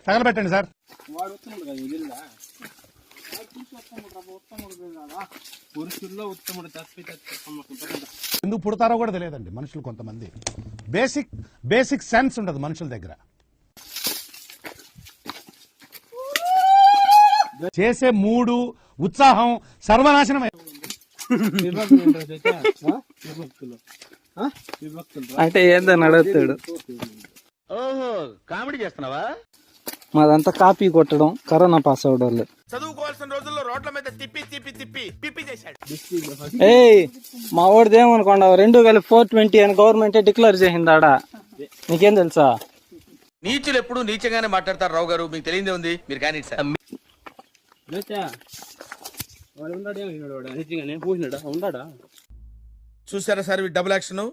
తగలబెట్టండి sir. వాడు ఉత్తముడు కదా జిల్లా పురుషుల్లో ఉత్తముడు ఎందుకు పుడతారో కూడా తెలియదండి మనుషులు. కొంతమంది బేసిక్ సెన్స్ ఉండదు మనుషుల దగ్గర. చేసే మూడు ఉత్సాహం సర్వనాశనం. అంటే ఏందని అడుగుతాడు. ఓహో కామెడీ చేస్తున్నావా? మాదంతా కాపీ కొట్టడం, కరోనా పాస్ అవడం. చదువుకోవాల్సిన రోజుల్లో రోడ్ల మీద తిప్పి తిప్పి తిప్పి పిప్పి చేశాడు. ఏయ్ మా వాడిది ఏమనుకోండా 2 కలిపి 420 అని గవర్నమెంట్ డిక్లేర్ చేసింది ఆడ. నీకేం తెలుసా? నీచులు ఎప్పుడు నీచంగానే మాట్లాడతారు రావు గారు, మీకు తెలియదే ఉంది. మీరు కానీ సార్ వాడు ఉన్నాడే నిజంగానే పూసినాడా ఉన్నాడా? చూసారా సార్ డబుల్ యాక్షన్.